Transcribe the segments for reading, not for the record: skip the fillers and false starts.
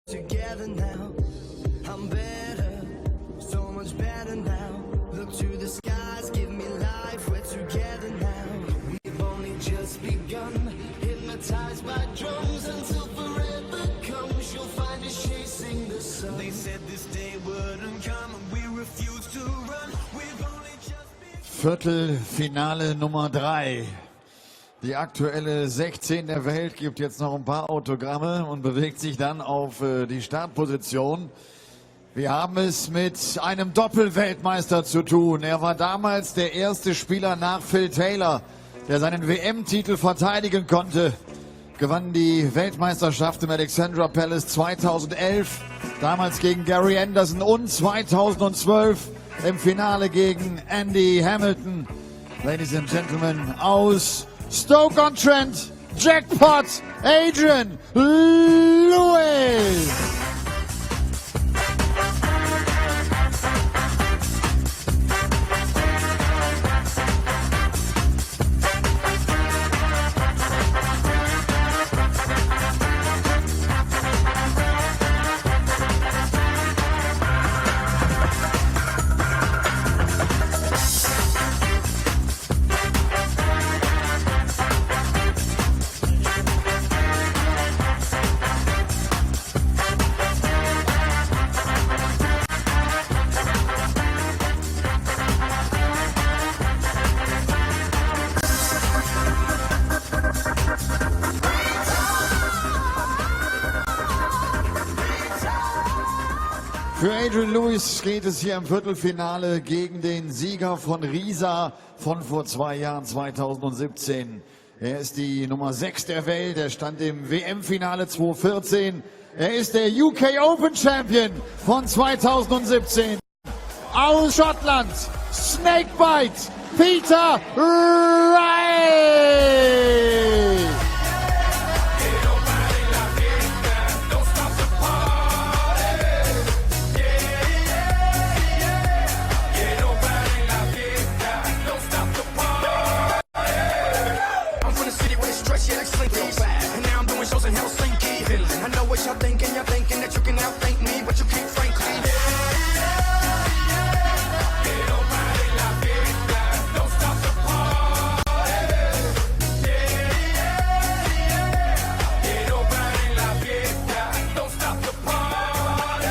Together now, I'm better, so much better now. Look to the skies, give me life, we're together now. We've only just begun, hypnotized by drums until forever comes. You'll find us chasing the sun. They said this day wouldn't come and we refuse to run. We've only just begun. Viertelfinale Nummer 3. Die aktuelle 16 der Welt gibt jetzt noch ein paar Autogramme und bewegt sich dann auf die Startposition. Wir haben es mit einem Doppelweltmeister zu tun. Er war damals der erste Spieler nach Phil Taylor, der seinen WM-Titel verteidigen konnte. Gewann die Weltmeisterschaft im Alexandra Palace 2011, damals gegen Gary Anderson, und 2012 im Finale gegen Andy Hamilton. Ladies and Gentlemen, aus Stoke-on-Trent, Jackpot, Adrian Lewis. Für Adrian Lewis geht es hier im Viertelfinale gegen den Sieger von Riesa von vor 2 Jahren, 2017. Er ist die Nummer 6 der Welt, er stand im WM-Finale 2014. Er ist der UK Open Champion von 2017. Aus Schottland, Snakebite, Peter Wright. You're thinking that you can outthink me, but you can't, frankly. Get over in la fiesta, don't stop the party. Get over in la fiesta, don't stop the party.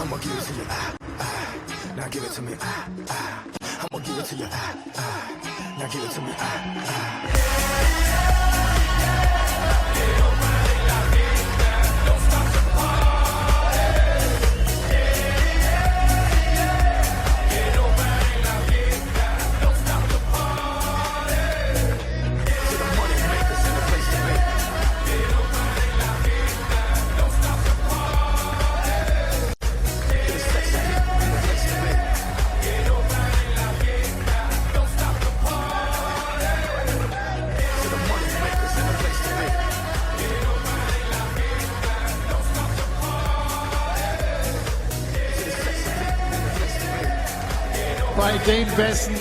I'ma give it to you, now give it to me, I'ma give it to you, now give it to me, Bei den Besten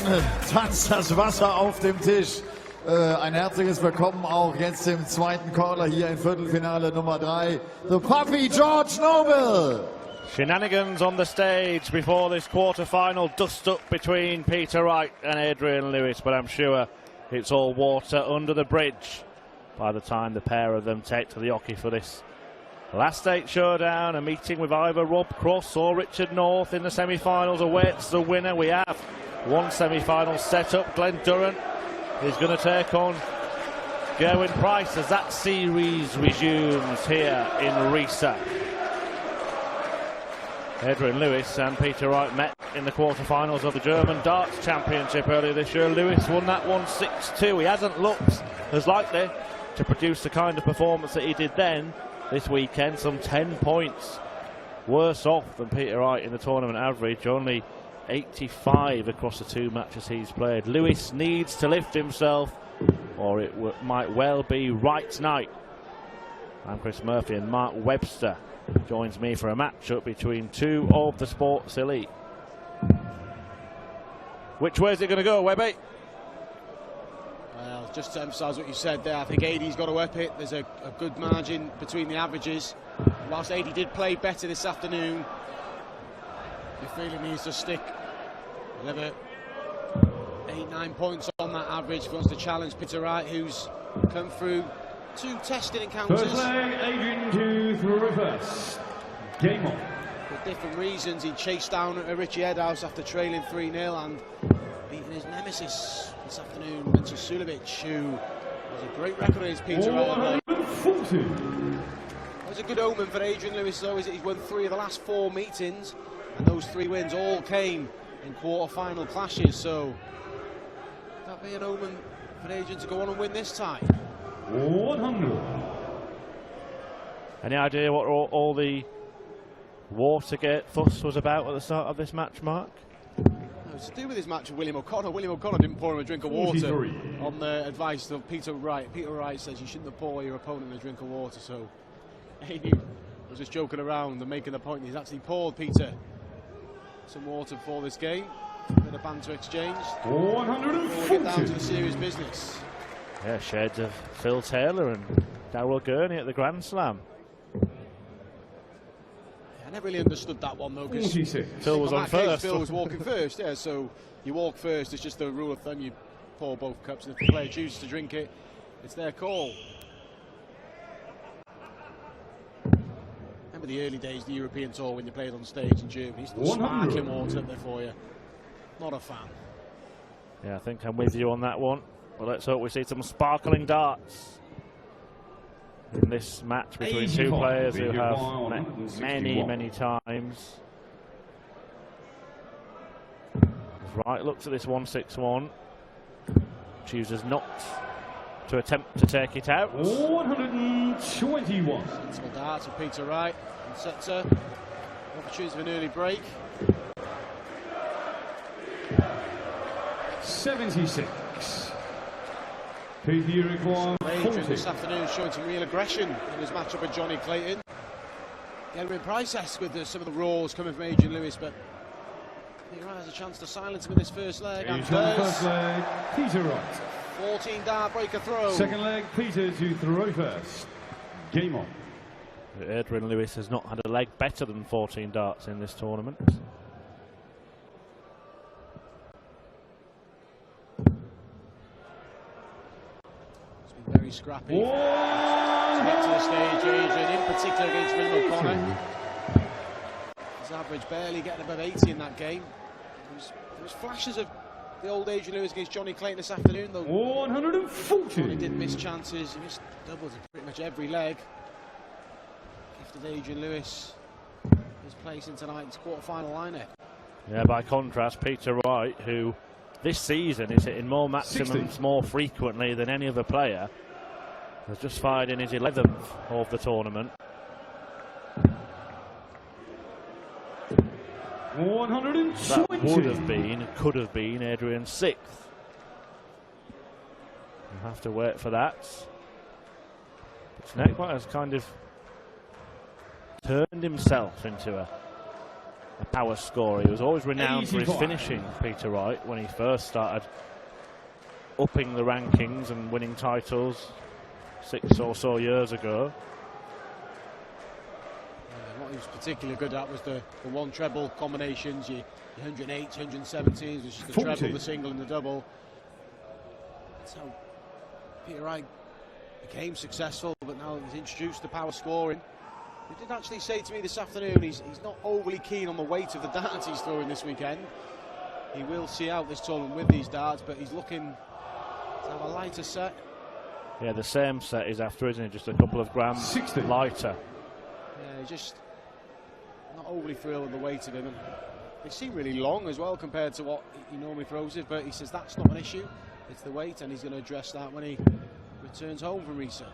tanzt das Wasser auf dem Tisch. Ein herzliches Willkommen auch jetzt im zweiten Caller hier im Viertelfinale Nummer 3. The Puppy George Noble. Shenanigans on the stage before this quarter-final dust-up between Peter Wright and Adrian Lewis, but I'm sure it's all water under the bridge by the time the pair of them take to the hockey for this last 8 showdown. A meeting with either Rob Cross or Richard North in the semi-finals awaits the winner. We have one semi-final set up. Glenn Durrant is going to take on Gerwyn Price as that series resumes here in Riesa. Adrian Lewis and Peter Wright met in the quarterfinals of the German Darts Championship earlier this year. Lewis won that one 6-2. He hasn't looked as likely to produce the kind of performance that he did then. This weekend, some 10 points worse off than Peter Wright in the tournament average, only 85 across the 2 matches he's played. Lewis needs to lift himself, or it might well be Wright's night. I'm Chris Murphy, and Mark Webster joins me for a matchup between 2 of the sport's elite. Which way is it going to go, Webby? Well, just to emphasise what you said there, I think AD's got to up it. There's a good margin between the averages. Whilst AD did play better this afternoon, you feel he needs to stick another 8-9 points on that average if he wants to challenge Peter Wright, who's come through 2 testing encounters. First leg, Adrian to throw first. Game on. For different reasons, he chased down a Richie Edhouse after trailing 3-0 and beating his nemesis this afternoon, Vince Sulevic, who has a great record against Peter Wright. It was a good omen for Adrian Lewis, though, is that he's won 3 of the last 4 meetings, and those 3 wins all came in quarter-final clashes, so that'd be an omen for Adrian to go on and win this time. 100. Any idea what all the Watergate fuss was about at the start of this match, Mark? It was to do with his match with William O'Connor. William O'Connor didn't pour him a drink of water 43. on the advice of Peter Wright. Peter Wright says you shouldn't have poured your opponent a drink of water, so he was just joking around and making the point he's actually poured Peter some water before this game. A bit of banter exchange. 140. Get down to the serious business. Yeah, shades of Phil Taylor and Darrell Gurney at the Grand Slam. I never really understood that one though, because Phil was on first. Phil was walking first, yeah, so you walk first, it's just the rule of thumb, you pour both cups, and if the player chooses to drink it, it's their call. Remember the early days of the European Tour when you played on stage in Germany? Still sparkling water up there for you. Not a fan. Yeah, I think I'm with you on that one. Well, let's hope we see some sparkling darts in this match between 2 players who have met many times. Wright looks at this 161, chooses not to attempt to take it out. 121. Sensible darts with Peter Wright and Setzer. Opportunity for an early break. 76. Peter, you require Adrian 40. this afternoon showing some real aggression in his matchup with Johnny Clayton. Getting a bit price-esque with some of the roars coming from Adrian Lewis, but Peter Wright has a chance to silence him in this first leg. And First leg, Peter Wright. 14 dart breaker throw. Second leg, Peter to throw first. Game on. Adrian Lewis has not had a leg better than 14 darts in this tournament. Very scrappy. To get to the stage, Adrian, in particular against William O'Connor. His average barely getting above 80 in that game. There was flashes of the old Adrian Lewis against Johnny Clayton this afternoon, though. 140. Johnny did miss chances. He missed doubles in pretty much every leg. Gifted Adrian Lewis his place in tonight's quarter-final lineup. Yeah, by contrast, Peter Wright, who this season is hitting more maximums 60. more frequently than any other player, has just fired in his 11th of the tournament. 120. That would have been, could have been Adrian's 6th. We'll have to wait for that. Snake has kind of turned himself into a power scorer. He was always renowned for his 85. finishing, Peter Wright, when he first started upping the rankings and winning titles 6 or so years ago. What he was particularly good at was the one treble combinations, your 108s, 117s, which is the 40. treble, the single and the double. That's how Peter Wright became successful, but now he's introduced the power scoring. He did actually say to me this afternoon he's not overly keen on the weight of the darts he's throwing this weekend. He will see out this tournament with these darts, but he's looking to have a lighter set. Yeah, the same set is after, isn't it? Just a couple of grams 60. lighter. Yeah, just not overly thrilled with the weight of him. And they seem really long as well compared to what he normally throws it, but he says that's not an issue. It's the weight, and he's going to address that when he returns home from Risa.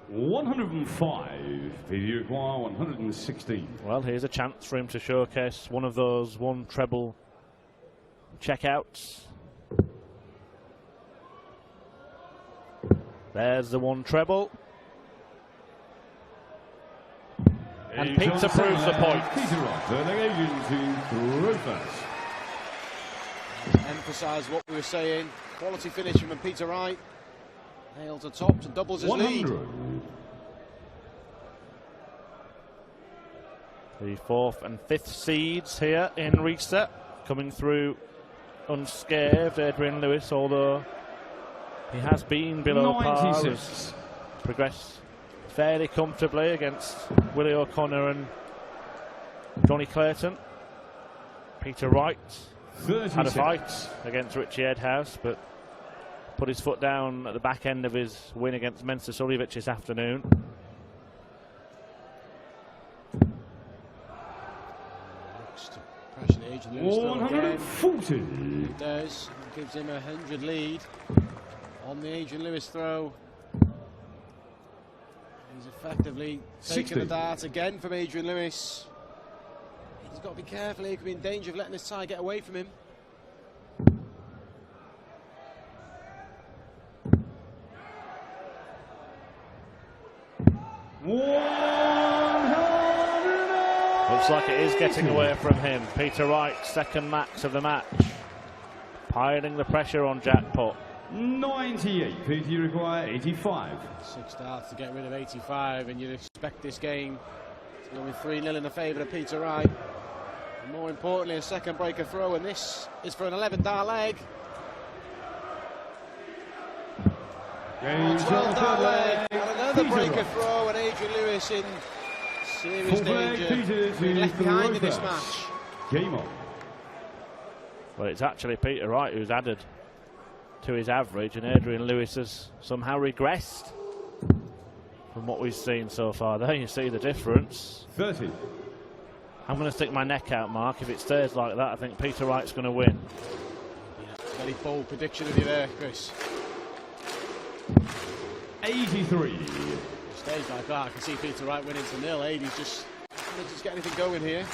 105. Peter require 116. Well, here's a chance for him to showcase one of those one treble checkouts. There's the one treble. And Peter proves the point. Peter Wright, turning Adrian to throw first. Emphasise what we were saying. Quality finish from Peter Wright. Nails the tops and doubles his lead. 100. The 4th and 5th seeds here in reset, coming through unscathed. Adrian Lewis, although he has been below par, has progressed fairly comfortably against Willie O'Connor and Johnny Clayton. Peter Wright 36. had a fight against Richie Edhouse, but put his foot down at the back end of his win against Mensa Suljovic this afternoon. Looks to pressure the Adrian Lewis throw again. 140. It does. It gives him a 100 lead on the Adrian Lewis throw. He's effectively 60. taking the dart again from Adrian Lewis. He's got to be careful. He could be in danger of letting his tie get away from him. Looks like it is getting away from him. Peter Wright, second max of the match, piling the pressure on Jackpot. 98. Peter, you require 85. 6 darts to get rid of 85, and you'd expect this game to go with 3-0 in the favour of Peter Wright. And more importantly, a second breaker throw, and this is for an 11-dart leg. 12-dart leg, and another breaker throw, and Adrian Lewis in serious danger, being left behind in this match. Game on. Well, it's actually Peter Wright who's added to his average, and Adrian Lewis has somehow regressed from what we've seen so far. There you see the difference. 30. I'm going to stick my neck out, Mark. If it stays like that, I think Peter Wright's going to win. Yeah, very bold prediction of you there, Chris. 83. Stays like that, I can see Peter Wright winning to 0. 80's just get anything going here.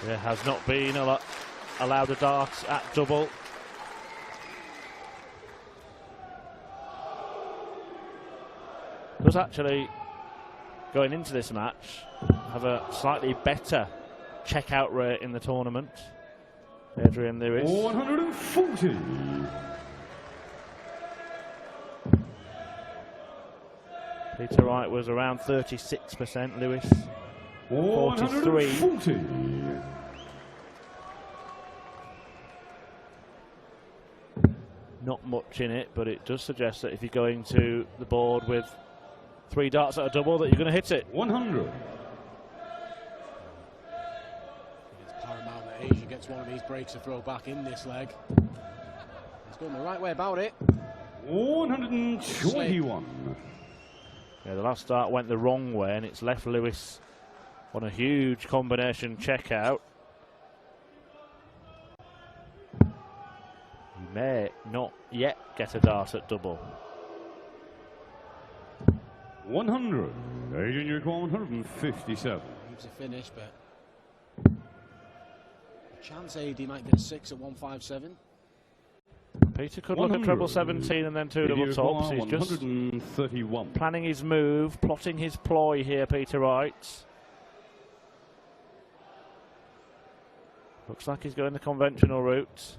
There has not been allowed a dart at double. Does actually, going into this match, have a slightly better checkout rate in the tournament. Adrian Lewis. 140. Peter Wright was around 36%, Lewis 43. 140. Not much in it, but it does suggest that if you're going to the board with 3 darts at a double, that you're going to hit it. 100. It's paramount that Asia gets one of these breaks to throw back in this leg. He's going the right way about it. 121. Yeah, the last dart went the wrong way, and it's left Lewis on a huge combination check out. He may not yet get a dart at double. 100. Adrian, you require 157. Needs a finish, but a chance AD might get a 6 at 157. Peter could look at treble 17 and then 2 double tops. He's just 131. planning his move, plotting his ploy here, Peter Wright. Looks like he's going the conventional route.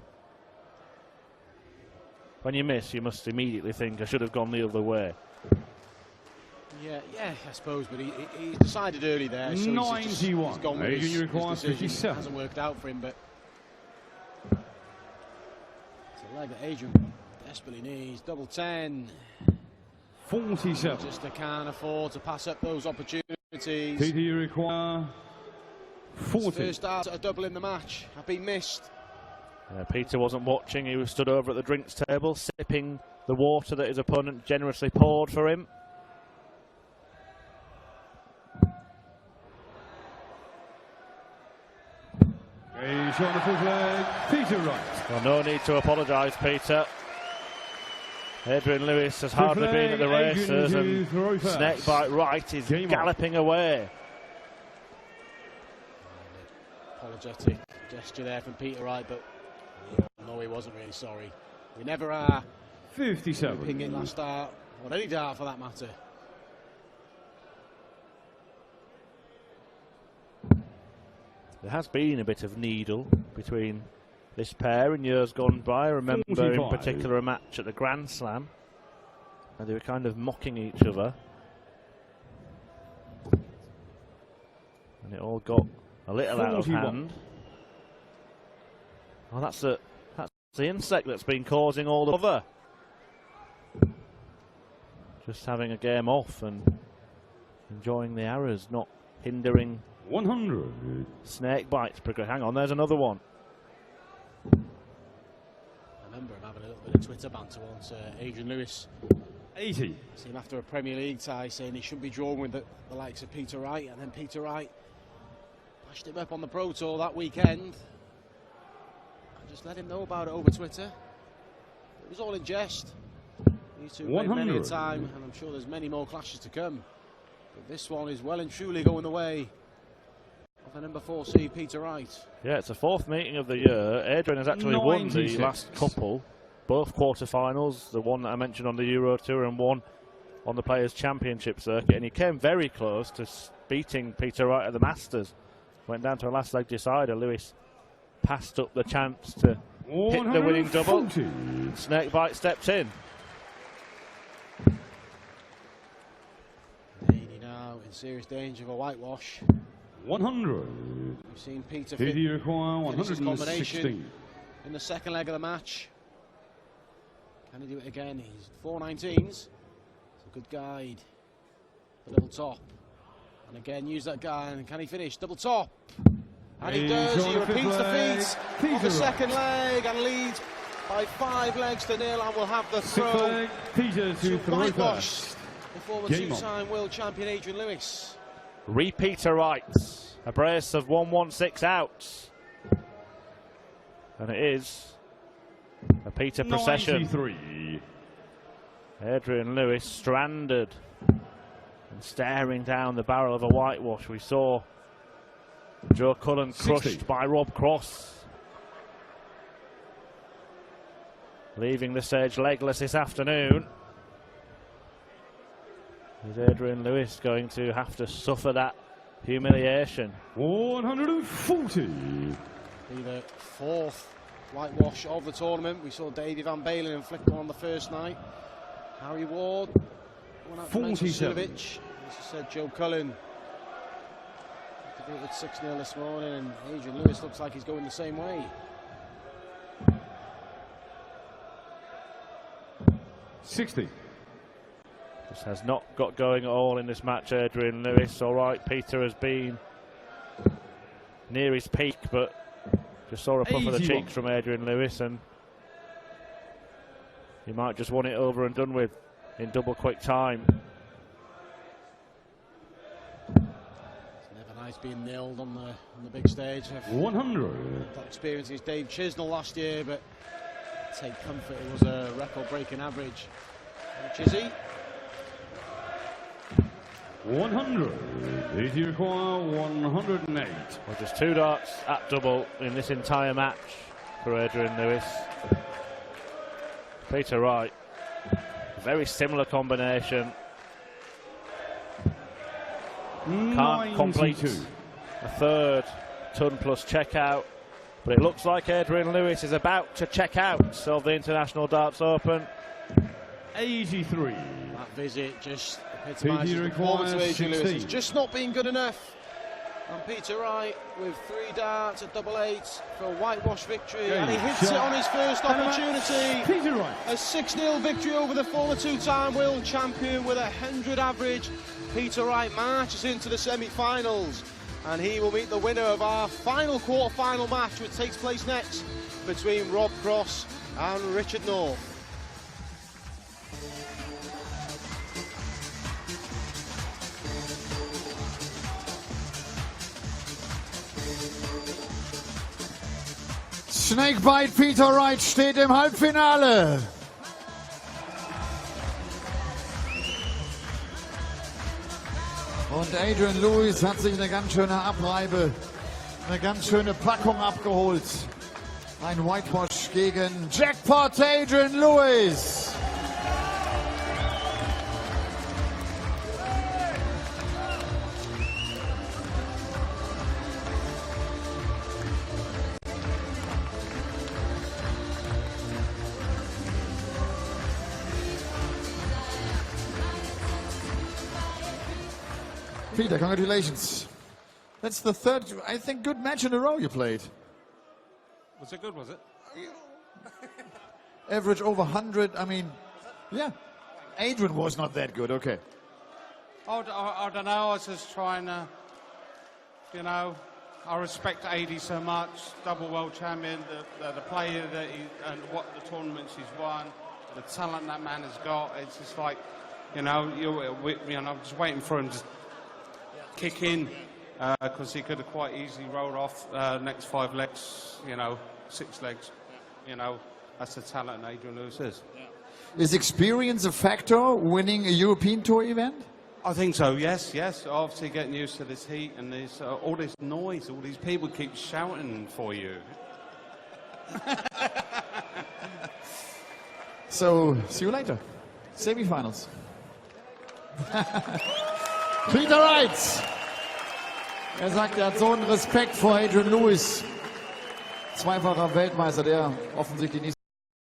When you miss, you must immediately think, I should have gone the other way. Yeah, I suppose, but he decided early there. So 91. He's gone with his require decision. 57. It hasn't worked out for him, but it's a leg that Adrian desperately needs. Double 10. 47. Just can't afford to pass up those opportunities. Peter, you require 40. First start at a double in the match. Have been missed. Peter wasn't watching. He was stood over at the drinks table, sipping the water that his opponent generously poured for him. He's on the foot leg. Peter Wright. Well, no need to apologise, Peter. Adrian Lewis has hardly been at the races, and Snakebite Wright is galloping away. Apologetic gesture there from Peter Wright, but no, he wasn't really sorry. We never are. 57. Pinging last start, or any dart for that matter. There has been a bit of needle between this pair in years gone by. I remember 45. in particular a match at the Grand Slam where they were kind of mocking each other. And it all got a little out of 41. hand. Oh, that's the insect that's been causing all the bother. Just having a game off and enjoying the arrows, not hindering 100. snake bites. Hang on, there's another one. I remember him having a little bit of Twitter banter once. Adrian Lewis 80. seen him after a Premier League tie saying he shouldn't be drawing with the likes of Peter Wright, and then Peter Wright bashed him up on the Pro Tour that weekend. I just let him know about it over Twitter. It was all in jest. These two played many a 100. time, and I'm sure there's many more clashes to come. But this one is well and truly going the way of the number 4 seed, Peter Wright. Yeah, it's the 4th meeting of the year. Adrian has actually won the 96. last couple, both quarter-finals, the one that I mentioned on the Euro Tour and one on the Players' Championship circuit, and he came very close to beating Peter Wright at the Masters. Went down to a last leg decider. Lewis passed up the chance to hit the winning double. 140. Snakebite stepped in. 80 now in serious danger of a whitewash. 100. We've seen Peter Did require finish his combination 116. in the second leg of the match. Can he do it again? He's 4.19s. It's a good guide. The double top. And again, use that guy. And can he finish? Double top. And he He's does. on He the fifth repeats the leg. feat of the Peter second leg and leads by 5 legs to nil, and will have the Sixth throw leg. Peter to to throw whitewash first. the former Game on. two-time world champion Adrian Lewis. Repeater rights. A brace of 116 outs. And it is a Peter procession. 93. Adrian Lewis stranded and staring down the barrel of a whitewash. We saw Joe Cullen 60. crushed by Rob Cross, leaving the stage legless this afternoon. Is Adrian Lewis going to have to suffer that humiliation? 140. Be the 4th whitewash of the tournament. We saw Davey Van Balen inflict one on the first night. Harry Ward won out to Menzo 47. Suljovic. As I said, Joe Cullen defeated 6-0 this morning, and Adrian Lewis looks like he's going the same way. 60. Just has not got going at all in this match, Adrian Lewis. All right, Peter has been near his peak, but just saw a puff of the 81. cheeks from Adrian Lewis, and he might just want it over and done with in double quick time. It's never nice being nailed on the big stage. 100. That experience is Dave Chisnell last year, but take comfort, it was a record-breaking average. Chizzy. 100. Did you require 108? Well, just 2 darts at double in this entire match for Adrian Lewis. Peter Wright, very similar combination. Can't complete 92. a third ton plus checkout, but it looks like Adrian Lewis is about to check out of the International Darts Open. 83. That visit just Peter epitomises the performance of requires Adrian Lewis. 16. It's just not been good enough. And Peter Wright with 3 darts at double 8 for a whitewash victory, and he hits it on his first opportunity. Peter Wright. A 6-0 victory over the former 2-time world champion with a 100 average. Peter Wright marches into the semi-finals, and he will meet the winner of our final quarter-final match, which takes place next between Rob Cross and Richard North. Snakebite Peter Wright steht im Halbfinale. Und Adrian Lewis hat sich eine ganz schöne Abreibe, eine ganz schöne Packung abgeholt. Ein Whitewash gegen Jackpot Adrian Lewis. Peter, congratulations. That's the third, I think, good match in a row you played. Was it good, was it? Average over 100, I mean, yeah. Adrian was not that good, okay. I don't know, I was just trying to, you know, I respect AD so much, double world champion, the player that he, and what the tournaments he's won, the talent that man has got. It's just like, you know, I'm just waiting for him to kick in, because he could have quite easily rolled off next 5 legs, you know, 6 legs, you know. That's the talent Adrian Lewis is. Is experience a factor winning a European Tour event? I think so, yes. Obviously getting used to this heat and this, all this noise, all these people keep shouting for you. So, see you later. Semifinals. Peter Wright. Er sagt, er hat so einen Respekt vor Adrian Lewis. Zweifacher Weltmeister, der offensichtlich nicht